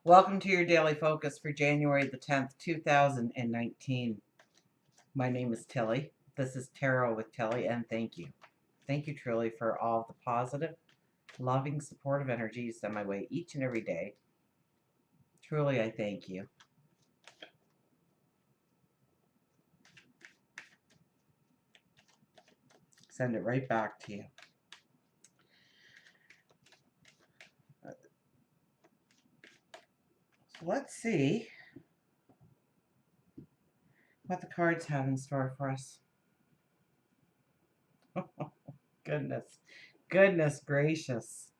Welcome to your daily focus for January the 10th, 2019. My name is Tilly. This is Tarot with Tilly, and thank you. Thank you truly for all the positive, loving, supportive energies sent my way each and every day. Truly, I thank you. Send it right back to you. So let's see what the cards have in store for us. Goodness gracious.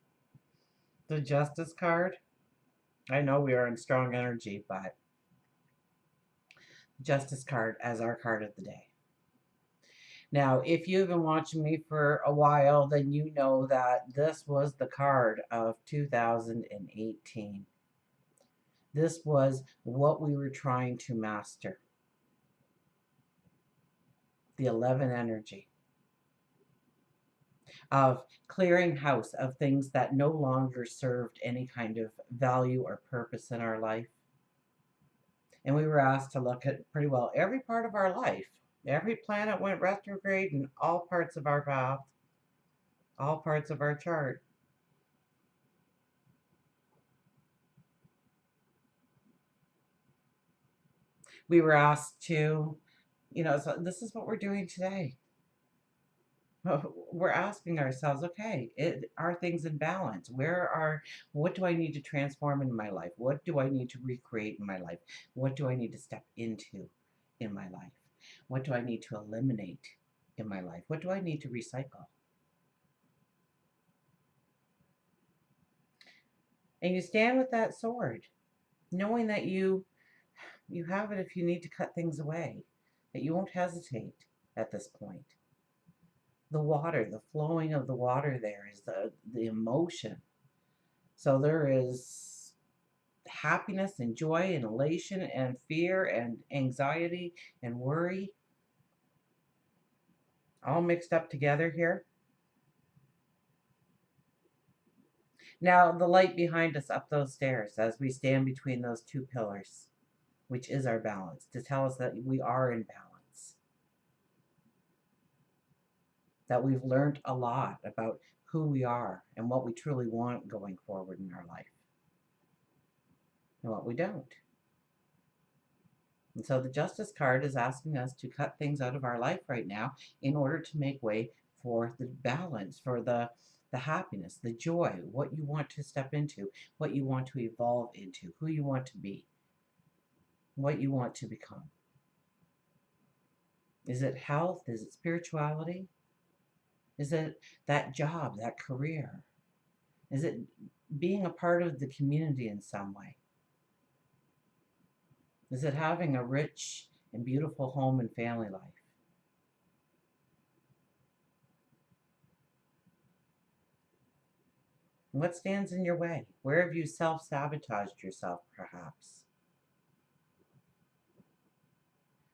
The Justice card. I know we are in strong energy, but the Justice card as our card of the day. Now, if you've been watching me for a while, then you know that this was the card of 2018. This was what we were trying to master. The 11 energy of clearing house of things that no longer served any kind of value or purpose in our life. And we were asked to look at pretty well every part of our life. Every planet went retrograde in all parts of our path, all parts of our chart. We were asked to, so this is what we're doing today. We're asking ourselves, okay, are things in balance? What do I need to transform in my life? What do I need to recreate in my life? What do I need to step into in my life? What do I need to eliminate in my life? What do I need to recycle? And you stand with that sword, knowing that you have it if you need to cut things away, that you won't hesitate at this point. The water, the flowing of the water there is the emotion. So there is happiness and joy and elation and fear and anxiety and worry all mixed up together here. Now the light behind us up those stairs as we stand between those two pillars, which is our balance, to tell us that we are in balance. That we've learned a lot about who we are and what we truly want going forward in our life and what we don't. And so the Justice card is asking us to cut things out of our life right now in order to make way for the balance, for the happiness, the joy, what you want to step into, what you want to evolve into, who you want to be, what you want to become. Is it health? Is it spirituality? Is it that job, that career? Is it being a part of the community in some way? Is it having a rich and beautiful home and family life? What stands in your way? Where have you self-sabotaged yourself, perhaps?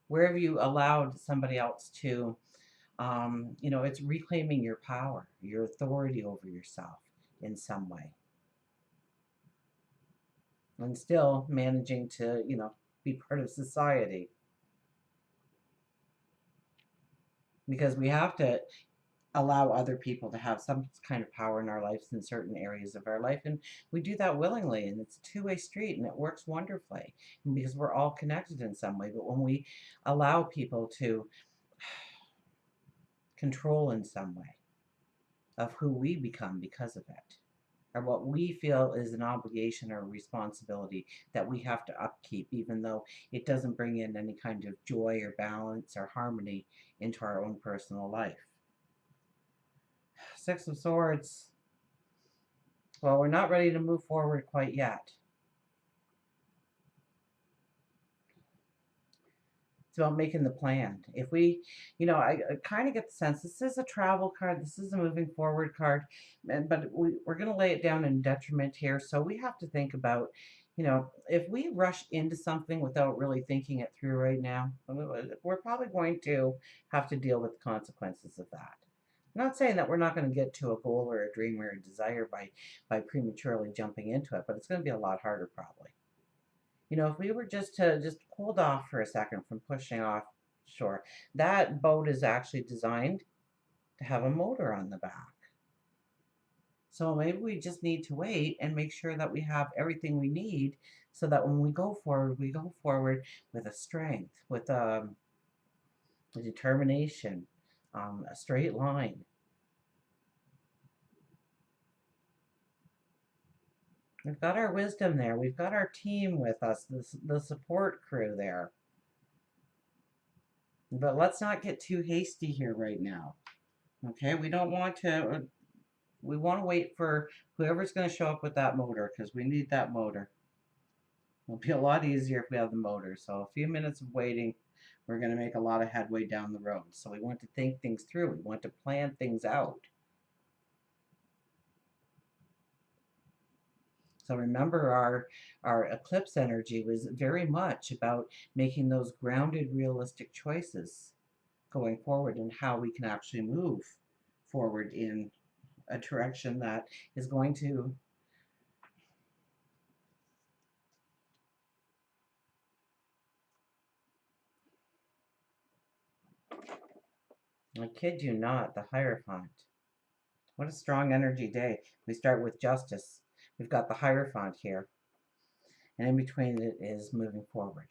Where have you allowed somebody else to, it's reclaiming your power, your authority over yourself in some way. And still managing to, be part of society. Because we have to allow other people to have some kind of power in our lives in certain areas of our life, and we do that willingly, and it's a two-way street, and it works wonderfully because we're all connected in some way. But when we allow people to control in some way of who we become because of it, or what we feel is an obligation or a responsibility that we have to upkeep, even though it doesn't bring in any kind of joy or balance or harmony into our own personal life. Six of Swords. Well, we're not ready to move forward quite yet. It's about making the plan. If we, I kind of get the sense this is a travel card, this is a moving forward card, but we're going to lay it down in detriment here. So we have to think about, if we rush into something without really thinking it through right now, we're probably going to have to deal with the consequences of that. I'm not saying that we're not going to get to a goal or a dream or a desire by prematurely jumping into it, but it's going to be a lot harder probably. You know, if we were just hold off for a second from pushing off shore, that boat is actually designed to have a motor on the back. So maybe we just need to wait and make sure that we have everything we need so that when we go forward with a strength, with a determination, a straight line. We've got our wisdom there. We've got our team with us, the support crew there. But let's not get too hasty here right now. Okay, we don't want to, we want to wait for whoever's going to show up with that motor because we need that motor. It'll be a lot easier if we have the motor. So a few minutes of waiting, we're going to make a lot of headway down the road. So we want to think things through. We want to plan things out. So remember our eclipse energy was very much about making those grounded, realistic choices going forward and how we can actually move forward in a direction that is going to I kid you not, the Hierophant. What a strong energy day. We start with justice. We've got the Hierophant here. And in between it is moving forward.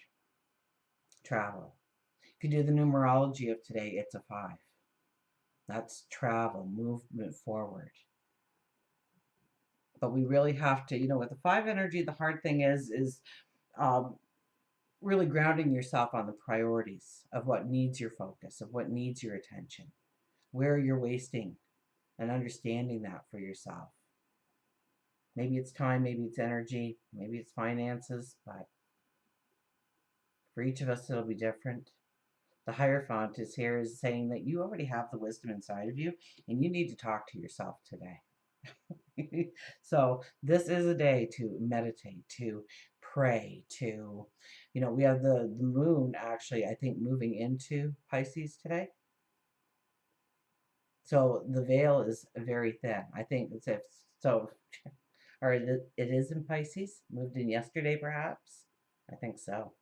Travel. If you do the numerology of today, it's a 5. That's travel, movement forward. But we really have to, you know, with the 5 energy, the hard thing is um, really grounding yourself on the priorities of what needs your focus, of what needs your attention, where you're wasting, and understanding that for yourself. Maybe it's time, maybe it's energy, maybe it's finances, but for each of us, it'll be different. The Hierophant is here is saying that you already have the wisdom inside of you, and you need to talk to yourself today. So this is a day to meditate, to pray, to, you know, we have the moon actually, I think, moving into Pisces today. So the veil is very thin. I think it's if so, or it is in Pisces, moved in yesterday perhaps. I think so.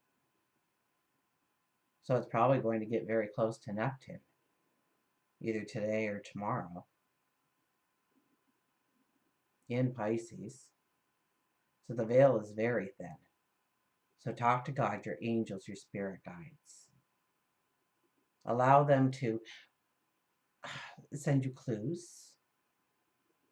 So it's probably going to get very close to Neptune, either today or tomorrow, in Pisces. So the veil is very thin. So talk to God, your angels, your spirit guides. Allow them to send you clues,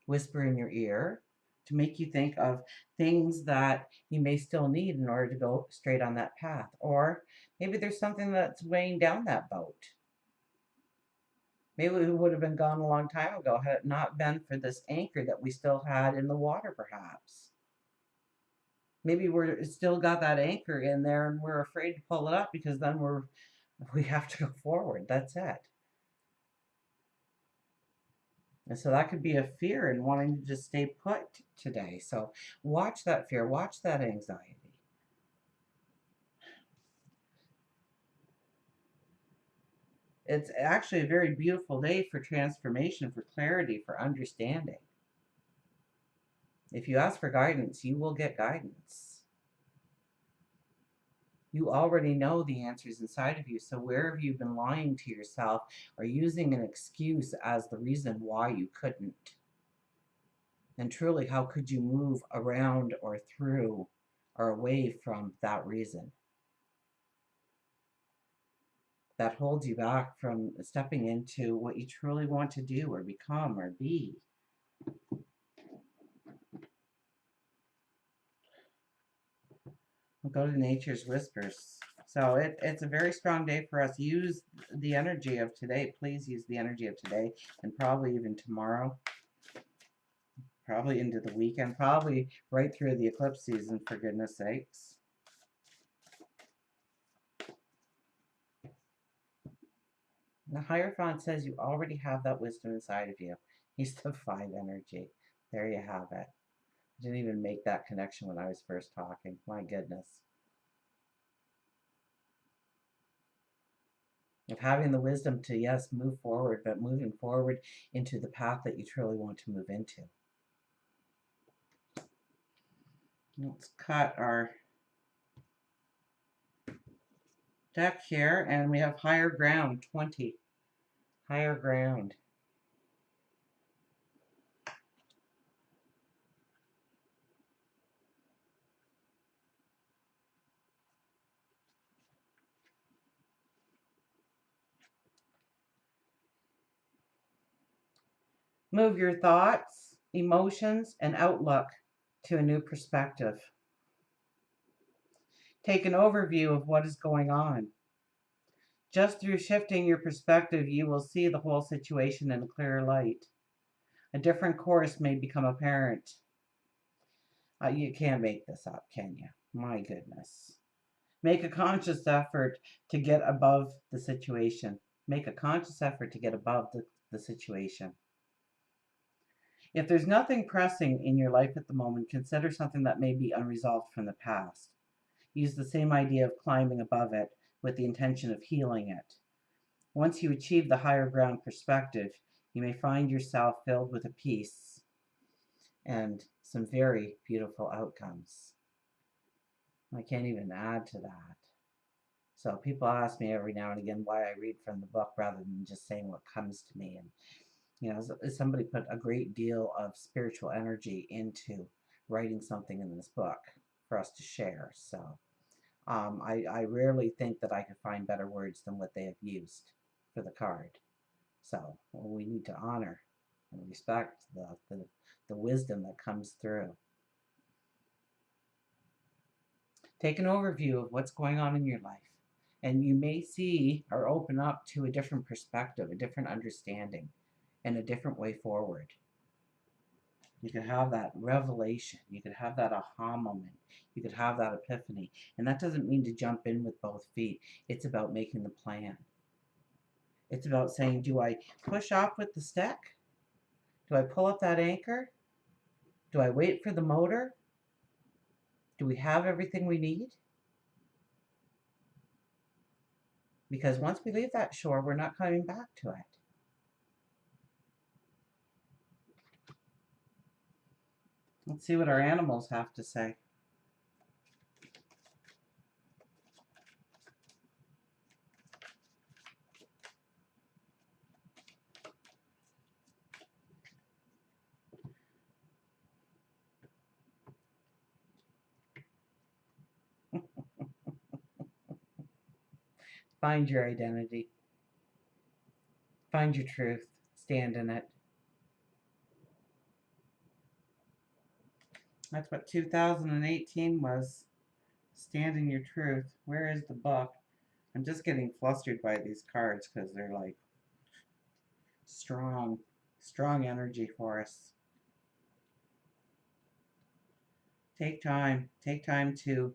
whisper in your ear, to make you think of things that you may still need in order to go straight on that path. Or maybe there's something that's weighing down that boat. Maybe we would have been gone a long time ago had it not been for this anchor that we still had in the water, perhaps. Maybe we're still got that anchor in there and we're afraid to pull it up because then we have to go forward. That's it. And so that could be a fear in wanting to just stay put today. So watch that fear, watch that anxiety. It's actually a very beautiful day for transformation, for clarity, for understanding. If you ask for guidance, you will get guidance. You already know the answers inside of you. So where have you been lying to yourself or using an excuse as the reason why you couldn't? And truly, how could you move around or through or away from that reason that holds you back from stepping into what you truly want to do or become or be? We'll go to nature's whispers. So it's a very strong day for us. Use the energy of today. Please use the energy of today and probably even tomorrow. Probably into the weekend. Probably right through the eclipse season, for goodness sakes. The Hierophant says you already have that wisdom inside of you. He's the 5 energy. There you have it. I didn't even make that connection when I was first talking. My goodness. Of having the wisdom to, yes, move forward, but moving forward into the path that you truly want to move into. Let's cut our deck here, and we have higher ground, 20. Higher ground. Move your thoughts, emotions, and outlook to a new perspective. Take an overview of what is going on. Just through shifting your perspective, you will see the whole situation in a clearer light. A different course may become apparent. You can't make this up, can you? My goodness. Make a conscious effort to get above the situation. Make a conscious effort to get above the situation. If there's nothing pressing in your life at the moment, consider something that may be unresolved from the past. Use the same idea of climbing above it with the intention of healing it. Once you achieve the higher ground perspective, you may find yourself filled with a peace and some very beautiful outcomes. I can't even add to that. So people ask me every now and again why I read from the book rather than just saying what comes to me. And somebody put a great deal of spiritual energy into writing something in this book for us to share. So I rarely think that I could find better words than what they have used for the card. So we need to honor and respect the wisdom that comes through. Take an overview of what's going on in your life, and you may see or open up to a different perspective, a different understanding, and a different way forward. You could have that revelation. You could have that aha moment. You could have that epiphany. And that doesn't mean to jump in with both feet. It's about making the plan. It's about saying, do I push off with the stick? Do I pull up that anchor? Do I wait for the motor? Do we have everything we need? Because once we leave that shore, we're not coming back to it. Let's see what our animals have to say. Find your identity. Find your truth. Stand in it. That's what 2018 was. Stand in your truth. Where is the book? I'm just getting flustered by these cards because they're like strong energy for us. Take time to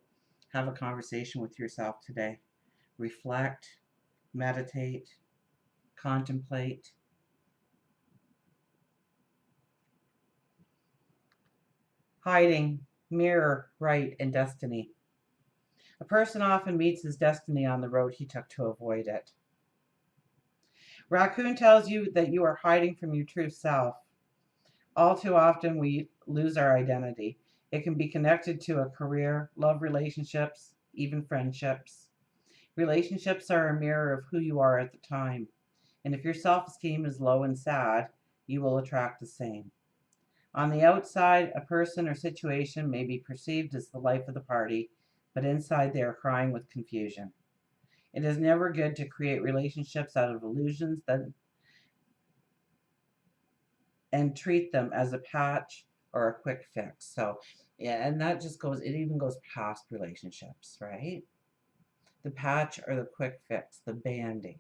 have a conversation with yourself today. Reflect, meditate, contemplate. Hiding, mirror, right, and destiny. A person often meets his destiny on the road he took to avoid it. Raccoon tells you that you are hiding from your true self. All too often we lose our identity. It can be connected to a career, love relationships, even friendships. Relationships are a mirror of who you are at the time. And if your self-esteem is low and sad, you will attract the same. On the outside, a person or situation may be perceived as the life of the party, but inside they are crying with confusion. It is never good to create relationships out of illusions and treat them as a patch or a quick fix. So, yeah, and that just goes, it even goes past relationships, right? The patch or the quick fix, the band-aid.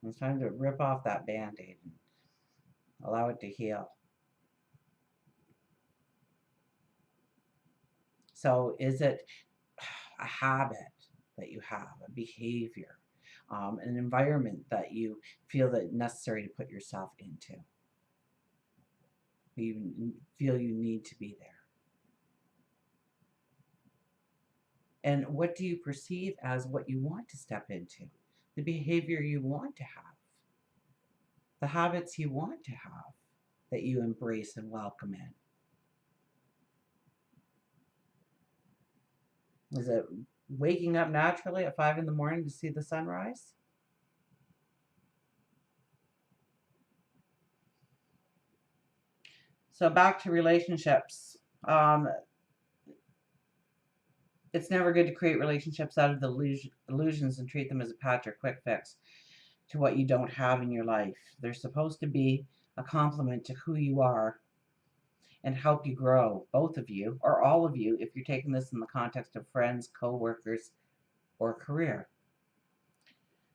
It's time to rip off that band-aid and allow it to heal. So is it a habit that you have, a behavior, an environment that you feel that necessary to put yourself into? You feel you need to be there. And what do you perceive as what you want to step into? The behavior you want to have. The habits you want to have that you embrace and welcome in. Is it waking up naturally at 5 in the morning to see the sunrise? So back to relationships. It's never good to create relationships out of the illusions and treat them as a patch or quick fix to what you don't have in your life. They're supposed to be a complement to who you are and help you grow, both of you, or all of you, if you're taking this in the context of friends, co-workers, or career.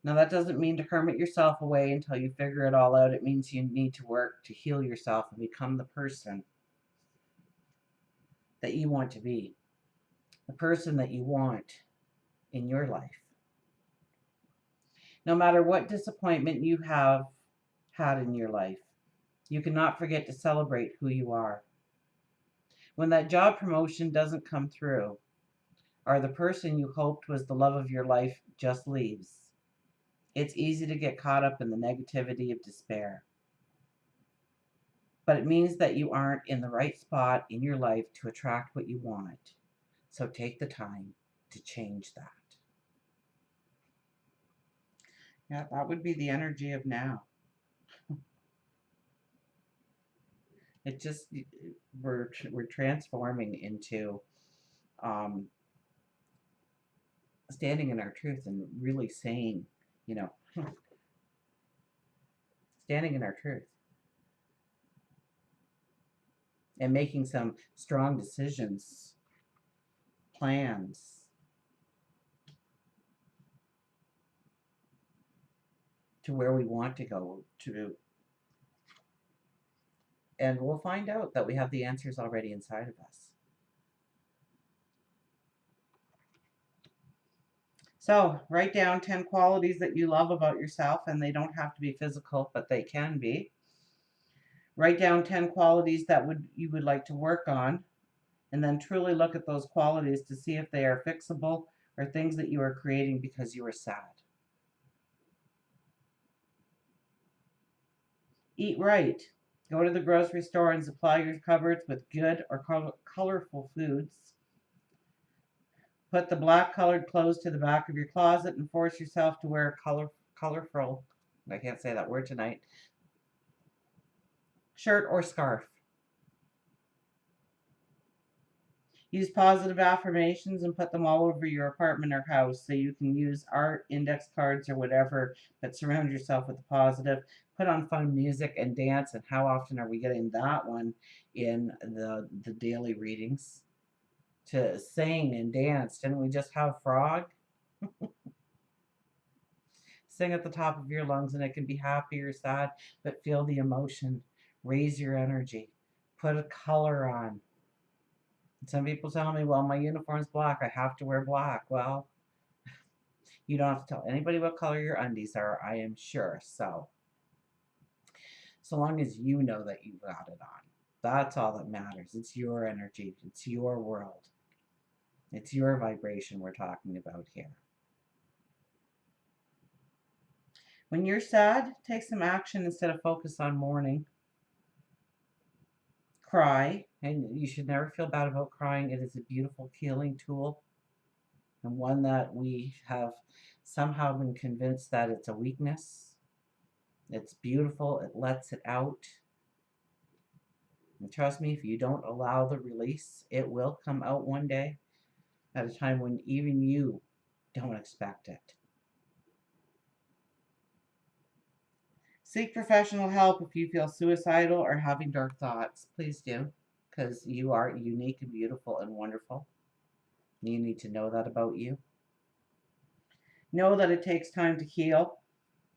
Now, that doesn't mean to hermit yourself away until you figure it all out. It means you need to work to heal yourself and become the person that you want to be, the person that you want in your life. No matter what disappointment you have had in your life, you cannot forget to celebrate who you are. When that job promotion doesn't come through, or the person you hoped was the love of your life just leaves, it's easy to get caught up in the negativity of despair. But it means that you aren't in the right spot in your life to attract what you want. So take the time to change that. Yeah, that would be the energy of now. It just, we're transforming into standing in our truth and really saying, you know, standing in our truth and making some strong decisions, plans to where we want to go to. And we'll find out that we have the answers already inside of us. So write down 10 qualities that you love about yourself, and they don't have to be physical, but they can be. Write down 10 qualities that you would like to work on, and then truly look at those qualities to see if they are fixable or things that you are creating because you are sad. Eat right. Go to the grocery store and supply your cupboards with good or colorful foods. Put the black colored clothes to the back of your closet and force yourself to wear a colorful, I can't say that word tonight, shirt or scarf. Use positive affirmations and put them all over your apartment or house, so you can use art, index cards, or whatever, but surround yourself with the positive. Put on fun music and dance, and how often are we getting that one in the daily readings? To sing and dance. Didn't we just have Frog? Sing at the top of your lungs, and it can be happy or sad, but feel the emotion. Raise your energy. Put a color on. Some people tell me, well, my uniform's black. I have to wear black. Well, you don't have to tell anybody what color your undies are, I am sure. So long as you know that you got it on, that's all that matters. It's your energy. It's your world. It's your vibration we're talking about here. When you're sad, take some action instead of focus on mourning. Cry, and you should never feel bad about crying. It is a beautiful healing tool, and one that we have somehow been convinced that it's a weakness. It's beautiful. It lets it out. And trust me, if you don't allow the release, it will come out one day at a time when even you don't expect it. Seek professional help if you feel suicidal or having dark thoughts. Please do, because you are unique and beautiful and wonderful. You need to know that about you. Know that it takes time to heal.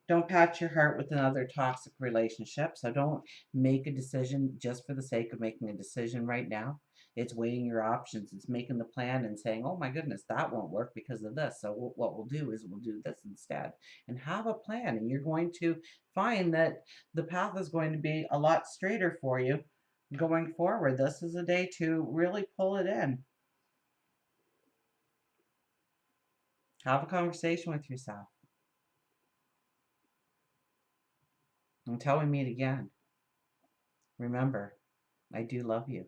Don't patch your heart with another toxic relationship. So don't make a decision just for the sake of making a decision right now. It's weighing your options. It's making the plan and saying, oh my goodness, that won't work because of this. So what we'll do is we'll do this instead. And have a plan. And you're going to find that the path is going to be a lot straighter for you going forward. This is a day to really pull it in. Have a conversation with yourself. Until we meet again, remember, I do love you.